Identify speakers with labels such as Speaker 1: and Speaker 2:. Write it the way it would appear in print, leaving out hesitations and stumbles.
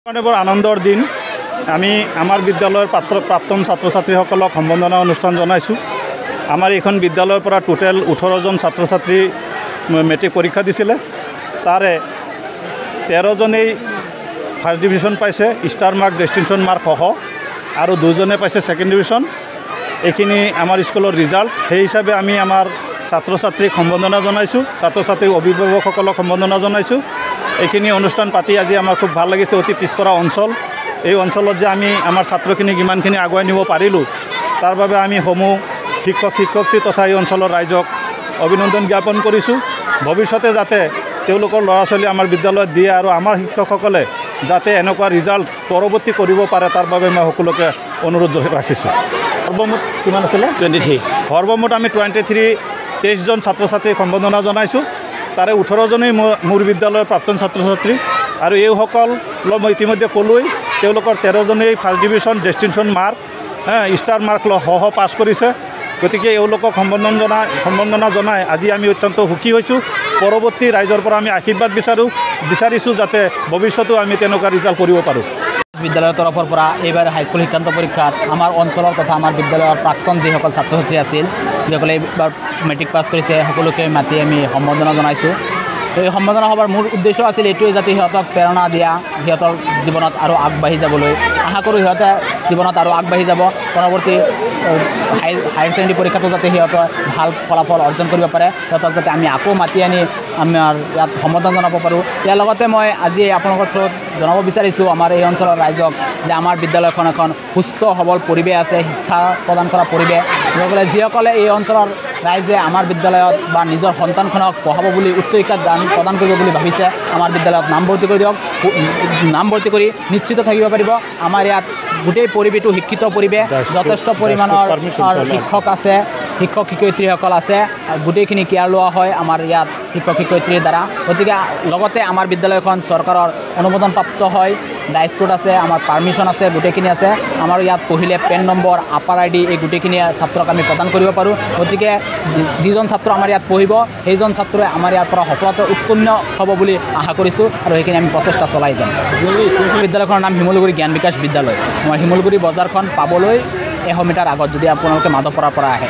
Speaker 1: বৰ আনন্দৰ দিন। আমি আমাৰ বিদ্যালয়ৰ প্ৰাক্তন ছাত্ৰ ছাত্ৰীসকলক সম্বৰ্ধনা অনুষ্ঠান জনাইছোঁ। আমাৰ এইখন বিদ্যালয়ৰ পৰা টোটেল 18জন ছাত্ৰ ছাত্ৰী মেট্ৰিক পৰীক্ষা দিছিলে। তাৰে 13জনেই ফাৰ্ষ্ট ডিভিজন পাইছে, ষ্টাৰ মাৰ্ক ডিষ্টিংশ্যন মাৰ্ক সহ, আৰু 2জনে পাইছে ছেকেণ্ড ডিভিজন। এইখিনি আমাৰ স্কুলৰ ৰিজাল্ট। সেই হিচাপে আমি আমাৰ ছাত্ৰ ছাত্ৰীক সম্বৰ্ধনা জনাইছোঁ, ছাত্ৰ ছাত্ৰীক অভিভাৱকসকলক সম্বৰ্ধনা জনাইছোঁ। এইখিনি অনুষ্ঠান পাতি আজি আমাৰ খুব ভাল লাগিছে। অতি পিছপৰা অঞ্চল, এই অঞ্চলত যে আমি আমাৰ ছাত্ৰখিনিক ইমানখিনি আগুৱাই নিব পাৰিলোঁ, তাৰ বাবে আমি সমূহ শিক্ষয়িত্ৰী তথা এই অঞ্চলৰ ৰাইজক অভিনন্দন জ্ঞাপন কৰিছোঁ। ভৱিষ্যতে যাতে তেওঁলোকৰ ল'ৰা ছোৱালী আমাৰ বিদ্যালয়ত দিয়ে আৰু আমাৰ শিক্ষকসকলে যাতে এনেকুৱা ৰিজাল্ট পৰৱৰ্তী কৰিব পাৰে, তাৰ বাবে মই সকলোকে অনুৰোধ ৰাখিছোঁ। সৰ্বমুঠ কিমান আছিলে?
Speaker 2: 23।
Speaker 1: সৰ্বমুঠ আমি 23জন ছাত্ৰ ছাত্ৰীক সম্বৰ্ধনা জনাইছোঁ। তাৰে 18জনেই মোৰ বিদ্যালয়ৰ প্ৰাক্তন ছাত্ৰ ছাত্ৰী, আৰু এইসকল মই ইতিমধ্যে ক'লোৱেই, তেওঁলোকৰ 13জনেই first division distinction mark star mark সহ পাছ কৰিছে। গতিকে এওঁলোকক সম্বৰ্ধনা জনাই আজি আমি অত্যন্ত সুখী হৈছোঁ। পৰৱৰ্তী ৰাইজৰ পৰা আমি আশীৰ্বাদ বিচাৰিছোঁ যাতে ভৱিষ্যতেও আমি তেনেকুৱা ৰিজাল্ট কৰিব পাৰোঁ।
Speaker 2: বিদ্যালয়ৰ তৰফৰ পৰা এইবাৰ হাইস্কুল শিক্ষান্ত পৰীক্ষাত আমাৰ অঞ্চলৰ তথা আমাৰ বিদ্যালয়ৰ প্ৰাক্তন যিসকল ছাত্ৰ ছাত্ৰী আছিল, যিসকলে এইবাৰ মেট্ৰিক পাছ কৰিছে, সকলোকে মাতি আমি সম্বৰ্ধনা জনাইছোঁ। এই সম্বৰ্ধনা সভাৰ মূল উদ্দেশ্য আছিল এইটোৱে, যাতে সিহঁতক প্ৰেৰণা দিয়া, সিহঁতৰ জীৱনত আৰু আগবাঢ়ি যাবলৈ। আশা কৰোঁ সিহঁতে জীৱনত আৰু আগবাঢ়ি যাব। পৰৱৰ্তী হায়াৰ ছেকেণ্ডেৰী পৰীক্ষাটো যাতে সিহঁতে ভাল ফলাফল অৰ্জন কৰিব পাৰে, সিহঁতক যাতে আমি আকৌ মাতি আনি আমাৰ ইয়াত সম্বৰ্ধনা জনাব পাৰোঁ। ইয়াৰ লগতে মই আজি আপোনালোকৰ থ্ৰুত জনাব বিচাৰিছোঁ আমাৰ এই অঞ্চলৰ ৰাইজক যে আমাৰ বিদ্যালয়খন এখন সুস্থ সবল পৰিৱেশ আছে, শিক্ষা প্ৰদান কৰা পৰিৱেশ। যিসকলে এই অঞ্চলৰ ৰাইজে আমাৰ বিদ্যালয়ত বা নিজৰ সন্তানখনক পঢ়াব বুলি উচ্চ শিক্ষা প্ৰদান কৰিব বুলি ভাবিছে, আমাৰ বিদ্যালয়ত নামভৰ্তি কৰি দিয়ক। নামভৰ্তি কৰি নিশ্চিত থাকিব পাৰিব আমাৰ ইয়াত গোটেই পৰিৱেশটো শিক্ষিত পৰিৱেশ, যথেষ্ট পৰিমাণৰ শিক্ষক আছে, শিক্ষক শিক্ষয়িত্ৰীসকল আছে, গোটেইখিনি কেয়াৰ লোৱা হয় আমাৰ ইয়াত শিক্ষক শিক্ষয়িত্ৰীৰ দ্বাৰা। গতিকে লগতে আমাৰ বিদ্যালয়খন চৰকাৰৰ অনুমোদনপ্ৰাপ্ত হয়, ডাইস্কুট আছে, আমাৰ পাৰ্মিশ্যন আছে, গোটেইখিনি আছে। আমাৰ ইয়াত পঢ়িলে পেন নম্বৰ, আপাৰ ID এই গোটেইখিনি ছাত্ৰক আমি প্ৰদান কৰিব পাৰোঁ। গতিকে যিজন ছাত্ৰ আমাৰ ইয়াত পঢ়িব, সেইজন ছাত্ৰই আমাৰ ইয়াৰ পৰা সফলতা উৎপন্ন হ'ব বুলি আশা কৰিছোঁ, আৰু সেইখিনি আমি প্ৰচেষ্টা চলাই যাম। বিদ্যালয়খনৰ নাম শিমলুগুৰি জ্ঞান বিকাশ বিদ্যালয়। আমাৰ শিমলুগুৰি বজাৰখন পাবলৈ 100 মিটাৰ আগত, যদি আপোনালোকে মাধৱপাৰাৰ পৰা আহে।